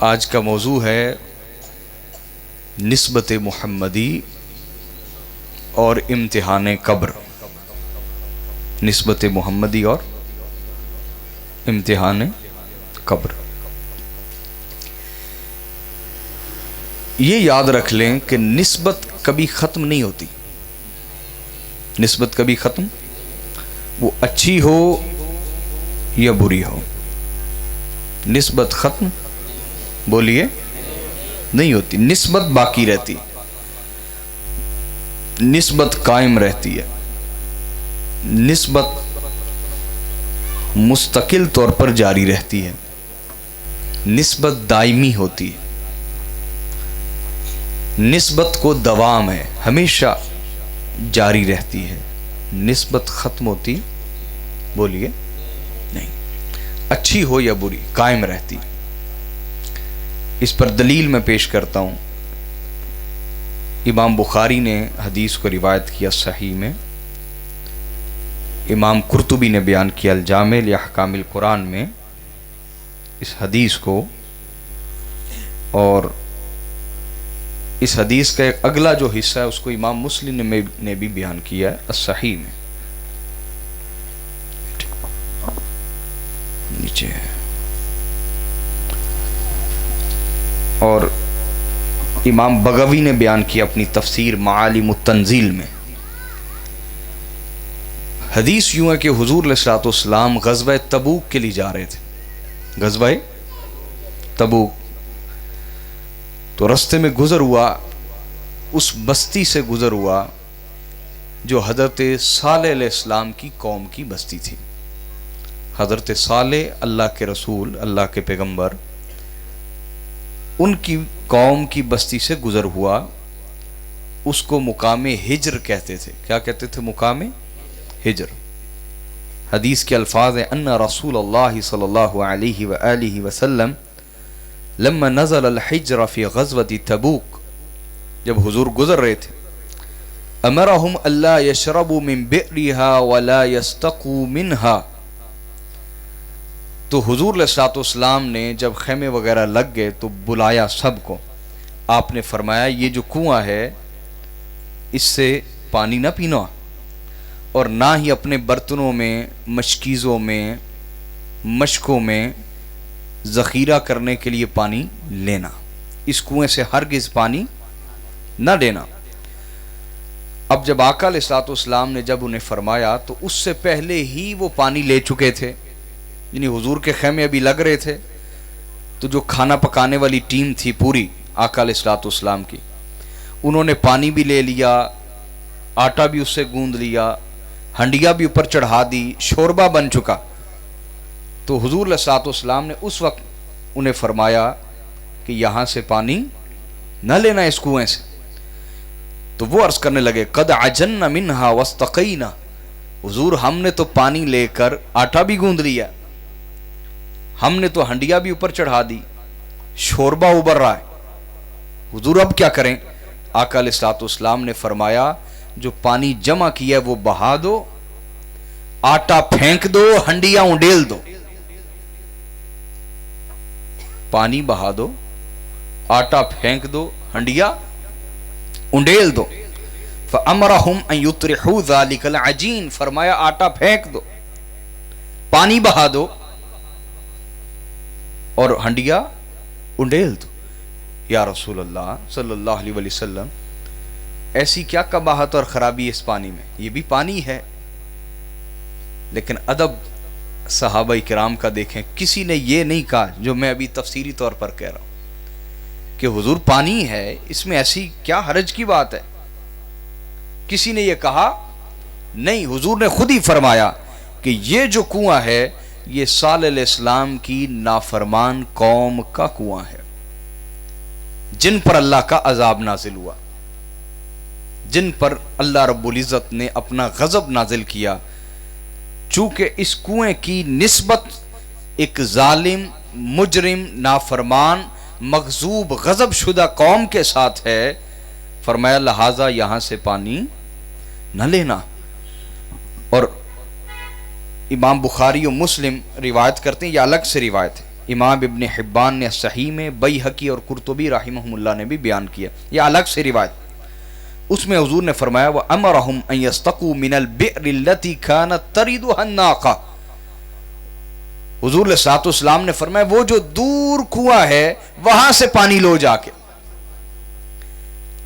آج کا موضوع ہے نسبت محمدی اور امتحان قبر. نسبت محمدی اور امتحان قبر. یہ یاد رکھ لیں کہ نسبت کبھی ختم نہیں ہوتی. نسبت کبھی ختم، وہ اچھی ہو یا بری ہو، نسبت ختم بولیے نہیں ہوتی. نسبت باقی رہتی، نسبت قائم رہتی ہے، نسبت مستقل طور پر جاری رہتی ہے، نسبت دائمی ہوتی ہے، نسبت کو دوام ہے، ہمیشہ جاری رہتی ہے. نسبت ختم ہوتی بولیے نہیں، اچھی ہو یا بری قائم رہتی. اس پر دلیل میں پیش کرتا ہوں. امام بخاری نے حدیث کو روایت کیا صحیح میں، امام قرطبی نے بیان کیا الجامع لاحکام القرآن میں اس حدیث کو، اور اس حدیث کا ایک اگلا جو حصہ ہے اس کو امام مسلم نے بھی بیان کیا ہے الصحیح میں. نیچے ہے. اور امام بغوی نے بیان کیا اپنی تفسیر معالم التنزیل میں. حدیث یوں ہے کہ حضور علیہ الصلوۃ والسلام غزوہ تبوک کے لیے جا رہے تھے. غزوہ تبوک. تو رستے میں گزر ہوا، اس بستی سے گزر ہوا جو حضرت صالح علیہ السلام کی قوم کی بستی تھی. حضرت صالح اللہ کے رسول، اللہ کے پیغمبر، ان کی قوم کی بستی سے گزر ہوا. اس کو مقام ہجر کہتے تھے. کیا کہتے تھے؟ مقام ہجر. حدیث کے الفاظ ہیں ان رسول اللہ صلی اللہ علیہ وآلہ وسلم لما نزل الحجر فی غزوۃ تبوک، جب حضور گزر رہے تھے، امرهم الا يشربوا من بئرها ولا يستقوا منها. تو حضور علیہ الصلوۃ والسلام نے جب خیمے وغیرہ لگ گئے تو بلایا سب کو. آپ نے فرمایا یہ جو کنواں ہے اس سے پانی نہ پینا، اور نہ ہی اپنے برتنوں میں، مشکیزوں میں، مشکوں میں ذخیرہ کرنے کے لیے پانی لینا. اس کنویں سے ہرگز پانی نہ لینا. اب جب آقا علیہ الصلوۃ والسلام نے جب انہیں فرمایا تو اس سے پہلے ہی وہ پانی لے چکے تھے. یعنی حضور کے خیمے ابھی لگ رہے تھے تو جو کھانا پکانے والی ٹیم تھی پوری آقا علیہ الصلوۃ والسلام کی، انہوں نے پانی بھی لے لیا، آٹا بھی اس سے گوندھ لیا، ہنڈیا بھی اوپر چڑھا دی، شوربہ بن چکا. تو حضور علیہ الصلوۃ والسلام نے اس وقت انہیں فرمایا کہ یہاں سے پانی نہ لینا اس کنویں سے. تو وہ عرض کرنے لگے قد عجن منہا واستقینا، حضور ہم نے تو پانی لے کر آٹا بھی گوندھ لیا، ہم نے تو ہنڈیا بھی اوپر چڑھا دی، شوربہ ابل رہا ہے، حضور اب کیا کریں؟ آقا علیہ الصلوۃ والسلام نے فرمایا جو پانی جمع کیا وہ بہا دو، آٹا پھینک دو، ہنڈیا اونڈیل دو. پانی بہا دو، آٹا پھینک دو، ہنڈیا انڈیل دو. فَأَمَرَهُمْ أَن يُطْرِحُوا ذَلِكَ الْعَجِينَ، فرمایا آٹا پھینک دو، پانی بہا دو اور ہنڈیا انڈیل دو. یا رسول اللہ صلی اللہ علیہ وسلم، ایسی کیا قباحت اور خرابی اس پانی میں؟ یہ بھی پانی ہے. لیکن ادب صحابہ کرام کا دیکھیں، کسی نے یہ نہیں کہا جو میں ابھی تفسیری طور پر کہہ رہا ہوں کہ حضور پانی ہے، اس میں ایسی کیا حرج کی بات ہے. کسی نے یہ کہا نہیں، حضور نے خود ہی فرمایا کہ یہ جو کنواں ہے یہ صالح علیہ السلام کی نافرمان قوم کا کنواں ہے، جن پر اللہ کا عذاب نازل ہوا، جن پر اللہ رب العزت نے اپنا غضب نازل کیا. چونکہ اس کنویں کی نسبت ایک ظالم، مجرم، نافرمان، مغضوب، غضب شدہ قوم کے ساتھ ہے، فرمایا لہذا یہاں سے پانی نہ لینا. اور امام بخاری و مسلم روایت کرتے ہیں، یہ الگ سے روایت ہے، امام ابن حبان نے صحیح میں، بیہقی اور قرطبی رحمہم نے بھی بیان کیا، یہ الگ سے روایت۔ اس میں حضور نے فرمایا وَأَمَرَهُمْ أَن يَسْتَقُوا مِنَ الْبِئْرِ الَّتِي كَانَتْ تَرِدُهَا النَّاقَةُ، حضور علیہ السلام نے فرمایا وہ جو دور کنواں ہے وہاں سے پانی لو جا کے۔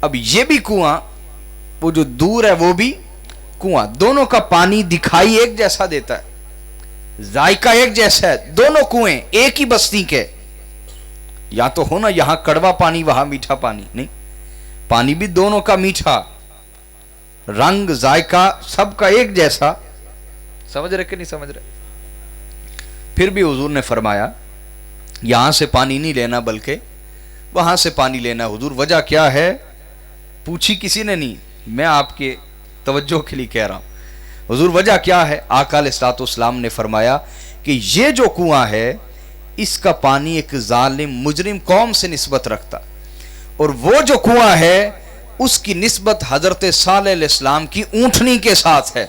اب یہ بھی کنواں، وہ جو دور ہے وہ بھی کنواں، دونوں کا پانی دکھائی ایک جیسا دیتا ہے، ذائقہ ایک جیسا ہے، دونوں کنویں ایک ہی بستی کے۔ یا تو ہونا یہاں کڑوا پانی وہاں میٹھا پانی، نہیں، پانی بھی دونوں کا میٹھا، رنگ ذائقہ سب کا ایک جیسا۔ سمجھ رہے کہ نہیں سمجھ رہے؟ پھر بھی حضور نے فرمایا یہاں سے پانی نہیں لینا بلکہ وہاں سے پانی لینا۔ حضور وجہ کیا ہے پوچھی کسی نے نہیں، میں آپ کے توجہ کے لیے کہہ رہا ہوں۔ حضور وجہ کیا ہے؟ آقا علیہ الصلوۃ والسلام نے فرمایا کہ یہ جو کنواں ہے اس کا پانی ایک ظالم مجرم قوم سے نسبت رکھتا، اور وہ جو کنواں ہے اس کی نسبت حضرت صالح علیہ السلام کی اونٹنی کے ساتھ ہے۔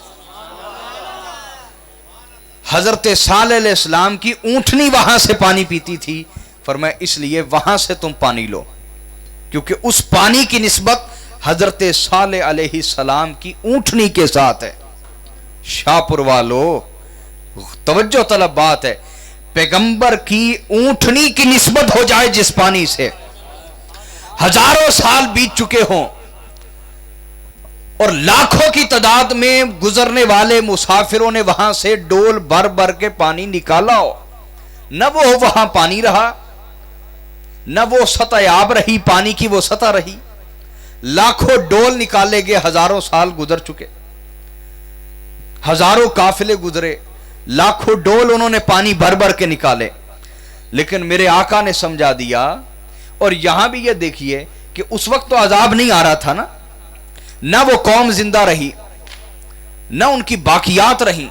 حضرت صالح علیہ السلام کی اونٹنی وہاں سے پانی پیتی تھی، فرمایا اس لیے وہاں سے تم پانی لو، کیونکہ اس پانی کی نسبت حضرت صالح علیہ السلام کی اونٹنی کے ساتھ ہے۔ شاہپور والو توجہ طلب بات ہے، پیغمبر کی اونٹنی کی نسبت ہو جائے جس پانی سے، ہزاروں سال بیت چکے ہوں اور لاکھوں کی تعداد میں گزرنے والے مسافروں نے وہاں سے ڈول بھر بھر کے پانی نکالا ہو، نہ وہ وہاں پانی رہا، نہ وہ سطح آب رہی، پانی کی وہ سطح رہی، لاکھوں ڈول نکالے گئے، ہزاروں سال گزر چکے، ہزاروں قافلے گزرے، لاکھوں ڈول انہوں نے پانی بھر بھر کے نکالے، لیکن میرے آقا نے سمجھا دیا۔ اور یہاں بھی یہ دیکھیے کہ اس وقت تو عذاب نہیں آ رہا تھا نا، نہ وہ قوم زندہ رہی، نہ ان کی باقیات رہی،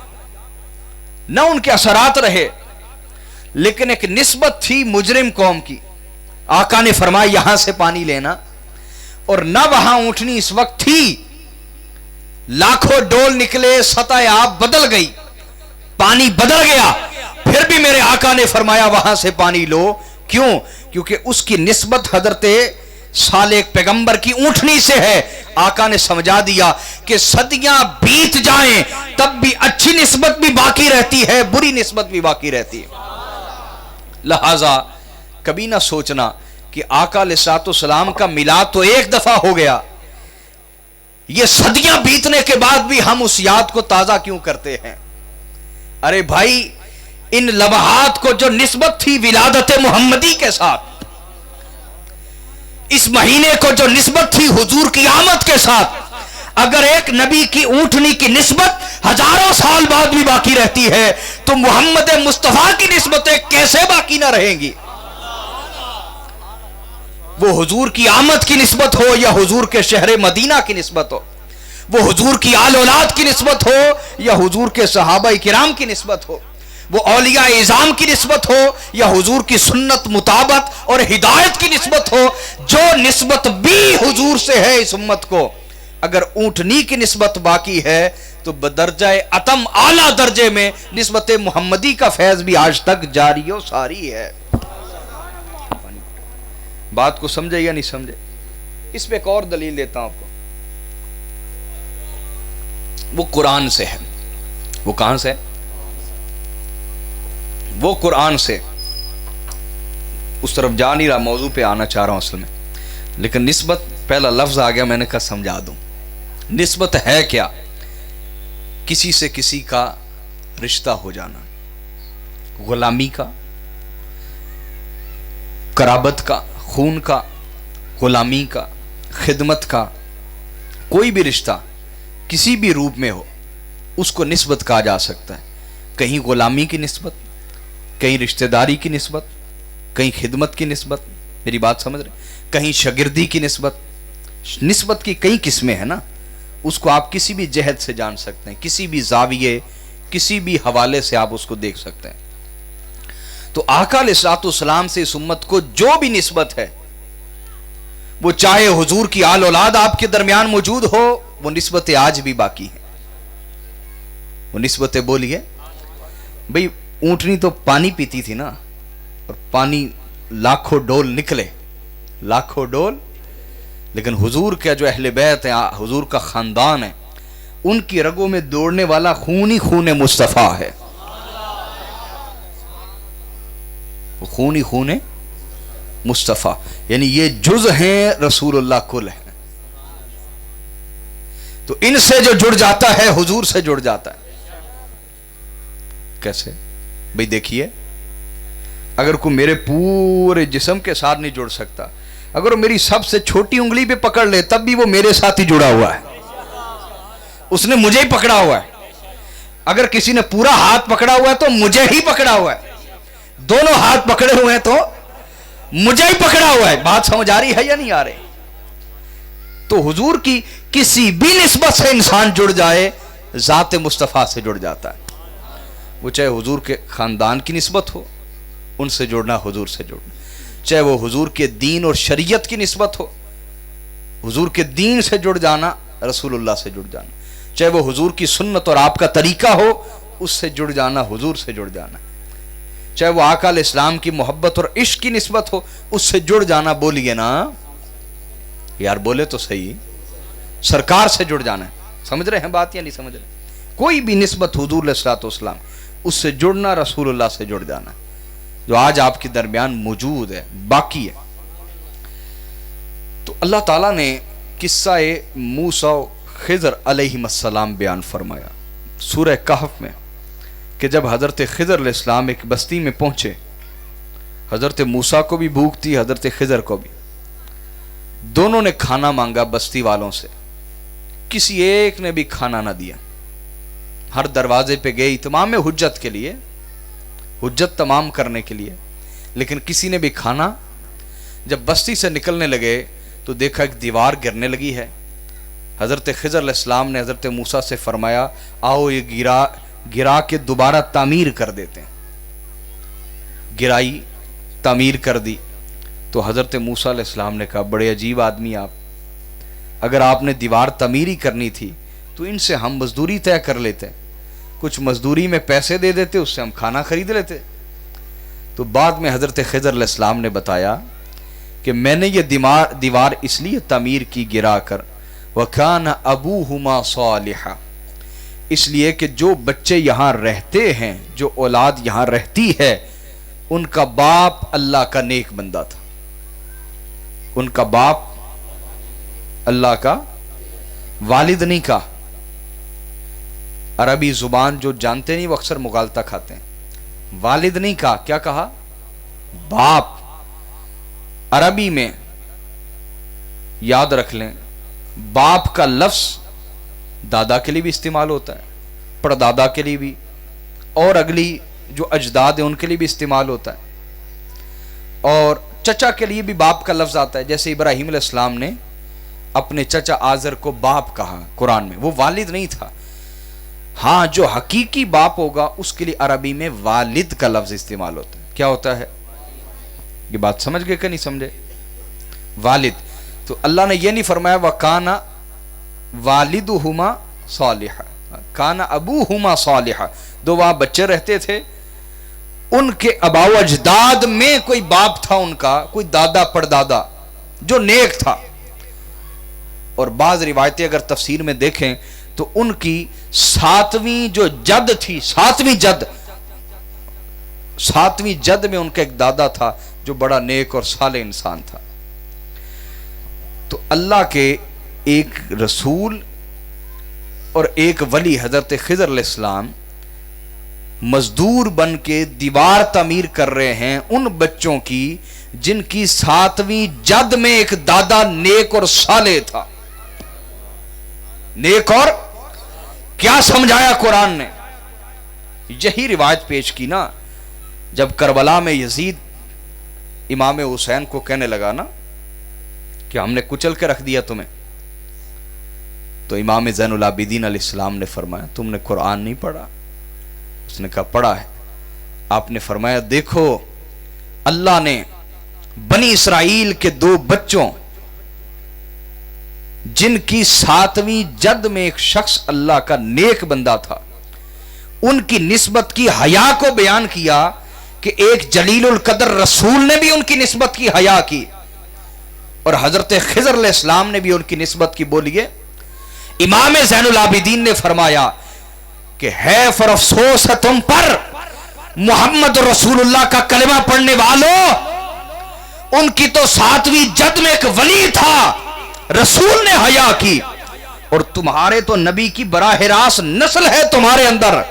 نہ ان کے اثرات رہے، لیکن ایک نسبت تھی مجرم قوم کی۔ آقا نے فرمایا یہاں سے پانی لینا، اور نہ وہاں اونٹنی اس وقت تھی، لاکھوں ڈول نکلے، سطح آب بدل گئی، پانی بدل گیا، پھر بھی میرے آقا نے فرمایا وہاں سے پانی لو۔ کیوں؟ کیونکہ اس کی نسبت حضرت صالح پیغمبر کی اونٹنی سے ہے۔ آقا نے سمجھا دیا کہ صدیاں بیت جائیں تب بھی اچھی نسبت بھی باقی رہتی ہے، بری نسبت بھی باقی رہتی ہے۔ لہذا کبھی نہ سوچنا کہ آقا علیہ الصلوۃ والسلام کا میلاد تو ایک دفعہ ہو گیا، یہ صدیاں بیتنے کے بعد بھی ہم اس یاد کو تازہ کیوں کرتے ہیں؟ ارے بھائی، ان لمحات کو جو نسبت تھی ولادت محمدی کے ساتھ، اس مہینے کو جو نسبت تھی حضور کی آمد کے ساتھ، اگر ایک نبی کی اونٹنی کی نسبت ہزاروں سال بعد بھی باقی رہتی ہے تو محمد مصطفیٰ کی نسبتیں کیسے باقی نہ رہیں گی؟ وہ حضور کی آمد کی نسبت ہو یا حضور کے شہر مدینہ کی نسبت ہو، وہ حضور کی آل اولاد کی نسبت ہو یا حضور کے صحابہ کرام کی نسبت ہو، وہ اولیاء اعظام کی نسبت ہو یا حضور کی سنت مطابق اور ہدایت کی نسبت ہو، جو نسبت بھی حضور سے ہے اس امت کو، اگر اونٹنی کی نسبت باقی ہے تو بدرجہ اتم اعلیٰ درجے میں نسبت محمدی کا فیض بھی آج تک جاری و ساری ہے۔ بات کو سمجھے یا نہیں سمجھے؟ اس پہ ایک اور دلیل دیتا ہوں آپ کو، وہ قرآن سے ہے۔ وہ کہاں سے؟ وہ قرآن سے۔ اس طرف جا نہیں رہا، موضوع پہ آنا چاہ رہا ہوں اصل میں، لیکن نسبت پہلا لفظ آ گیا، میں نے کہا سمجھا دوں۔ نسبت ہے کیا؟ کسی سے کسی کا رشتہ ہو جانا، غلامی کا، قرابت کا، خون کا، غلامی کا، خدمت کا، کوئی بھی رشتہ کسی بھی روپ میں ہو اس کو نسبت کہا جا سکتا ہے۔ کہیں غلامی کی نسبت، کہیں رشتہ داری کی نسبت، کہیں خدمت کی نسبت، میری بات سمجھ رہے؟ کہیں شاگردی کی نسبت۔ نسبت کی کئی قسمیں ہیں نا، اس کو آپ کسی بھی جہت سے جان سکتے ہیں، کسی بھی زاویے، کسی بھی حوالے سے آپ اس کو دیکھ سکتے ہیں۔ تو آقا علیہ الصلوۃ والسلام سے اس امت کو جو بھی نسبت ہے، وہ چاہے حضور کی آل اولاد آپ کے درمیان موجود ہو، وہ نسبتیں آج بھی باقی ہیں۔ وہ نسبتیں بولیے بھئی، اونٹنی تو پانی پیتی تھی نا، اور پانی لاکھوں ڈول نکلے، لاکھوں ڈول، لیکن حضور کا جو اہل بیت ہے، حضور کا خاندان ہے، ان کی رگوں میں دوڑنے والا خون ہی خون مصطفیٰ ہے، خون ہی خون مصطفیٰ، یعنی یہ جز ہیں رسول اللہ کل ہیں. تو ان سے جو جڑ جاتا ہے حضور سے جڑ جاتا ہے. کیسے بھئی؟ دیکھیے، اگر کوئی میرے پورے جسم کے ساتھ نہیں جڑ سکتا، اگر وہ میری سب سے چھوٹی انگلی پہ پکڑ لے تب بھی وہ میرے ساتھ ہی جڑا ہوا ہے، اس نے مجھے ہی پکڑا ہوا ہے. اگر کسی نے پورا ہاتھ پکڑا ہوا ہے تو مجھے ہی پکڑا ہوا ہے، دونوں ہاتھ پکڑے ہوئے ہیں تو مجھے ہی پکڑا ہوا ہے. بات سمجھ آ رہی ہے یا نہیں آ رہی؟ تو حضور کی کسی بھی نسبت سے انسان جڑ جائے ذات مصطفیٰ سے جڑ جاتا ہے. وہ چاہے حضور کے خاندان کی نسبت ہو، ان سے جڑنا حضور سے جڑنا، چاہے وہ حضور کے دین اور شریعت کی نسبت ہو، حضور کے دین سے جڑ جانا، رسول اللہ سے جڑ جانا، چاہے وہ حضور کی سنت اور آپ کا طریقہ ہو، اس سے جڑ جانا، حضور سے جڑ جانا، چاہے وہ آقا علیہ السلام کی محبت اور عشق کی نسبت ہو، اس سے جڑ جانا. بولیے نا یار، بولے تو صحیح، سرکار سے جڑ جانا ہے. سمجھ رہے ہیں بات یا نہیں سمجھ رہے؟ کوئی بھی نسبت حضور علیہ الصلوۃ والسلام، اس سے جڑنا، رسول اللہ سے جڑ جانا، جو آج آپ کے درمیان موجود ہے، باقی ہے. تو اللہ تعالیٰ نے قصہ موسیٰ و خضر علیہ السلام بیان فرمایا سورہ کہف میں، کہ جب حضرت خضر علیہ السلام ایک بستی میں پہنچے، حضرت موسیٰ کو بھی بھوک تھی، حضرت خضر کو بھی، دونوں نے کھانا مانگا بستی والوں سے، کسی ایک نے بھی کھانا نہ دیا. ہر دروازے پہ گئی تمام حجت کے لیے، حجت تمام کرنے کے لیے، لیکن کسی نے بھی کھانا. جب بستی سے نکلنے لگے تو دیکھا ایک دیوار گرنے لگی ہے. حضرت خضر علیہ السلام نے حضرت موسیٰ سے فرمایا، آؤ یہ گرا کے دوبارہ تعمیر کر دیتے ہیں. گرائی، تعمیر کر دی. تو حضرت موسیٰ علیہ السلام نے کہا، بڑے عجیب آدمی آپ، اگر آپ نے دیوار تعمیری کرنی تھی تو ان سے ہم مزدوری طے کر لیتے، کچھ مزدوری میں پیسے دے دیتے، اس سے ہم کھانا خرید لیتے. تو بعد میں حضرت خضر علیہ السلام نے بتایا کہ میں نے یہ دیوار اس لیے تعمیر کی گرا کر، وَكَانَ أَبُوهُمَا صَالِحًا، اس لیے کہ جو بچے یہاں رہتے ہیں، جو اولاد یہاں رہتی ہے، ان کا باپ اللہ کا نیک بندہ تھا. ان کا باپ اللہ کا، والد نہیں کہا. عربی زبان جو جانتے نہیں وہ اکثر مغالطہ کھاتے ہیں. والد نہیں کہا، کیا کہا؟ باپ. عربی میں یاد رکھ لیں، باپ کا لفظ دادا کے لیے بھی استعمال ہوتا ہے، پردادا کے لیے بھی، اور اگلی جو اجداد ہیں ان کے لیے بھی استعمال ہوتا ہے، اور چچا کے لیے بھی باپ کا لفظ آتا ہے. جیسے ابراہیم علیہ السلام نے اپنے چچا آزر کو باپ کہا قرآن میں، وہ والد نہیں تھا. ہاں جو حقیقی باپ ہوگا اس کے لیے عربی میں والد کا لفظ استعمال ہوتا ہے. کیا ہوتا ہے؟ یہ بات سمجھ گئے کہ نہیں سمجھے؟ والد. تو اللہ نے یہ نہیں فرمایا وَكَانَ وَالِدُهُمَا صَالِحًا، کانا ابوہما صالحا، دو وہاں بچے رہتے تھے، ان کے آباء و اجداد میں کوئی باپ تھا ان کا، کوئی دادا پردادا جو نیک تھا. اور بعض روایتیں اگر تفسیر میں دیکھیں تو ان کی ساتویں جو جد تھی، ساتویں جد میں ان کا ایک دادا تھا جو بڑا نیک اور صالح انسان تھا. تو اللہ کے ایک رسول اور ایک ولی حضرت خضر علیہ السلام مزدور بن کے دیوار تعمیر کر رہے ہیں ان بچوں کی جن کی ساتویں جد میں ایک دادا نیک اور صالح تھا. نیک اور کیا سمجھایا قرآن نے؟ یہی روایت پیش کی نا جب کربلا میں یزید امام حسین کو کہنے لگا نا کہ ہم نے کچل کے رکھ دیا تمہیں، تو امام زین العابدین علیہ السلام نے فرمایا تم نے قرآن نہیں پڑھا؟ اس نے کہا پڑھا ہے. آپ نے فرمایا دیکھو اللہ نے بنی اسرائیل کے دو بچوں جن کی ساتویں جد میں ایک شخص اللہ کا نیک بندہ تھا، ان کی نسبت کی حیا کو بیان کیا کہ ایک جلیل القدر رسول نے بھی ان کی نسبت کی حیا کی اور حضرت خضر علیہ السلام نے بھی ان کی نسبت کی. بولیے امام زین العابدین نے فرمایا کہ ہے فر افسوس ہے تم پر محمد رسول اللہ کا کلمہ پڑھنے والوں، ان کی تو 7ویں جد میں ایک ولی تھا، رسول نے حیا کی، اور تمہارے تو نبی کی براہ راست نسل ہے تمہارے اندر،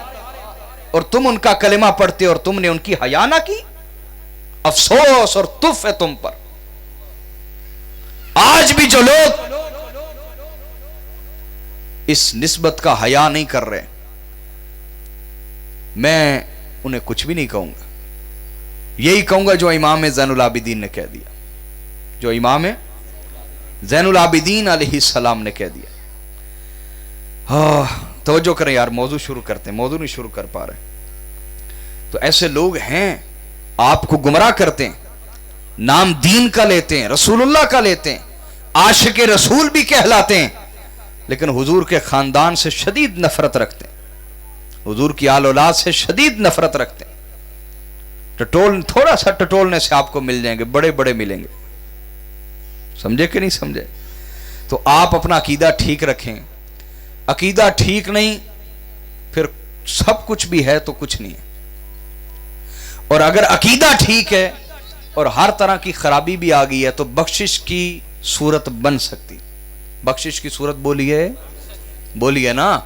اور تم ان کا کلمہ پڑھتے اور تم نے ان کی حیا نہ کی. افسوس اور تف ہے تم پر. آج بھی جو لوگ اس نسبت کا حیا نہیں کر رہے، میں انہیں کچھ بھی نہیں کہوں گا. یہی کہوں گا جو امام زین العابدین نے کہہ دیا، جو امام زین العابدین علیہ السلام نے کہہ دیا. توجہ کریں یار، موضوع شروع کرتے ہیں، موضوع نہیں شروع کر پا رہے. تو ایسے لوگ ہیں آپ کو گمراہ کرتے ہیں، نام دین کا لیتے ہیں، رسول اللہ کا لیتے ہیں، عاشق رسول بھی کہلاتے ہیں، لیکن حضور کے خاندان سے شدید نفرت رکھتے ہیں، حضور کی آل اولاد سے شدید نفرت رکھتے ہیں. تھوڑا سا ٹٹولنے سے آپ کو مل جائیں گے، بڑے بڑے ملیں گے. سمجھے کہ نہیں سمجھے؟ تو آپ اپنا عقیدہ ٹھیک رکھیں. عقیدہ ٹھیک نہیں پھر سب کچھ بھی ہے تو کچھ نہیں ہے. اور اگر عقیدہ ٹھیک ہے اور ہر طرح کی خرابی بھی آ گئی ہے تو بخشش کی صورت بن سکتی. بخشش کی صورت بولیے نا.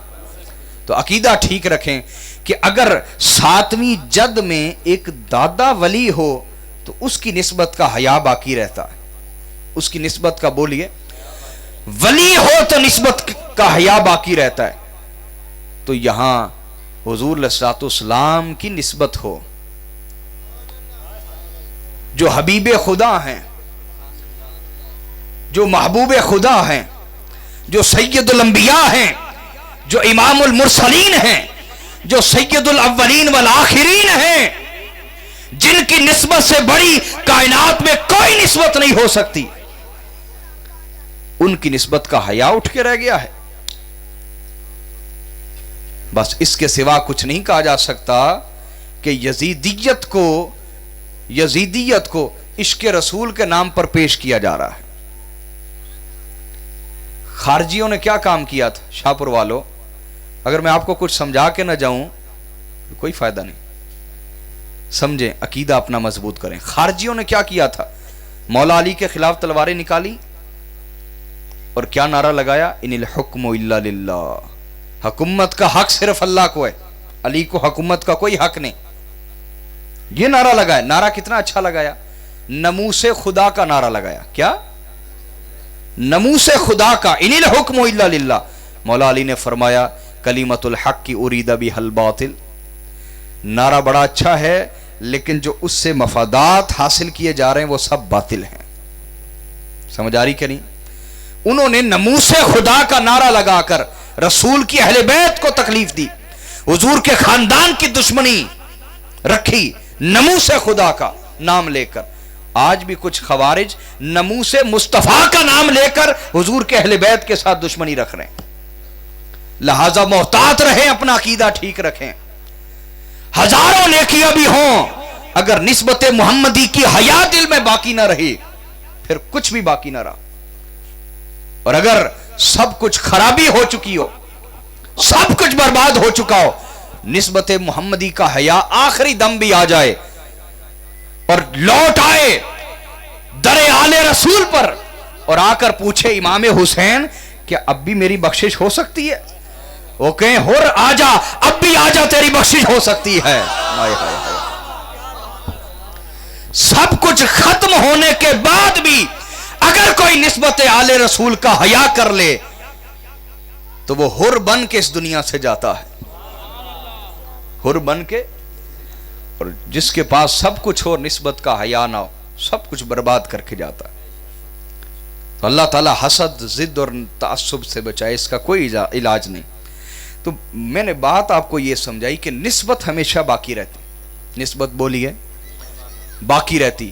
تو عقیدہ ٹھیک رکھیں کہ اگر 7ویں جد میں ایک دادا ولی ہو تو اس کی نسبت کا حیا باقی رہتا ہے. اس کی نسبت کا بولیے، ولی ہو تو نسبت کا حیا باقی رہتا ہے. تو یہاں حضور علیہ الصلوۃ والسلام کی نسبت ہو، جو حبیب خدا ہیں، جو محبوب خدا ہیں، جو سید الانبیاء ہیں، جو امام المرسلین ہیں، جو سید الاولین والآخرین ہیں، جن کی نسبت سے بڑی کائنات میں کوئی نسبت نہیں ہو سکتی، ان کی نسبت کا حیا اٹھ کے رہ گیا ہے. بس اس کے سوا کچھ نہیں کہا جا سکتا کہ یزیدیت کو عشق رسول کے نام پر پیش کیا جا رہا ہے. خارجیوں نے کیا کام کیا تھا شاہپور والوں؟ اگر میں آپ کو کچھ سمجھا کے نہ جاؤں تو کوئی فائدہ نہیں. سمجھیں، عقیدہ اپنا مضبوط کریں. خارجیوں نے کیا کیا تھا؟ مولا علی کے خلاف تلواریں نکالی اور کیا نعرہ لگایا؟ ان الحکم الا للہ. حکومت کا حق صرف اللہ کو ہے، علی کو حکومت کا کوئی حق نہیں. یہ نعرہ لگایا. نعرہ کتنا اچھا لگایا، ناموس خدا کا نعرہ لگایا. کیا؟ ناموس خدا کا. ان الحکم الا للہ. مولا علی نے فرمایا کلمۃ الحق کی ارید بها الباطل. نعرہ بڑا اچھا ہے لیکن جو اس سے مفادات حاصل کیے جا رہے ہیں وہ سب باطل ہیں. سمجھ آ رہی کہ نہیں؟ انہوں نے ناموس خدا کا نعرہ لگا کر رسول کی اہل بیت کو تکلیف دی، حضور کے خاندان کی دشمنی رکھی ناموس خدا کا نام لے کر. آج بھی کچھ خوارج ناموس مصطفیٰ کا نام لے کر حضور کے اہل بیت کے ساتھ دشمنی رکھ رہے ہیں. لہذا محتاط رہیں، اپنا عقیدہ ٹھیک رکھیں. ہزاروں نیکیاں بھی ہوں، اگر نسبت محمدی کی حیا دل میں باقی نہ رہی پھر کچھ بھی باقی نہ رہا. اور اگر سب کچھ خرابی ہو چکی ہو، سب کچھ برباد ہو چکا ہو، نسبت محمدی کا حیا آخری دم بھی آ جائے اور لوٹ آئے در آل رسول پر اور آ کر پوچھے امام حسین کہ اب بھی میری بخشش ہو سکتی ہے؟ وہ کہیں ہر آ جا، اب بھی آ جا، تیری بخشش ہو سکتی ہے. سب کچھ ختم ہونے کے بعد بھی اگر کوئی نسبت آل رسول کا حیا کر لے تو وہ حر بن کے اس دنیا سے جاتا ہے. حر بن کے. اور جس کے پاس سب کچھ ہو، نسبت کا حیا نہ ہو، سب کچھ برباد کر کے جاتا ہے. تو اللہ تعالیٰ حسد، ضد اور تعصب سے بچائے، اس کا کوئی علاج نہیں. تو میں نے بات آپ کو یہ سمجھائی کہ نسبت ہمیشہ باقی رہتی. نسبت بولیے باقی رہتی.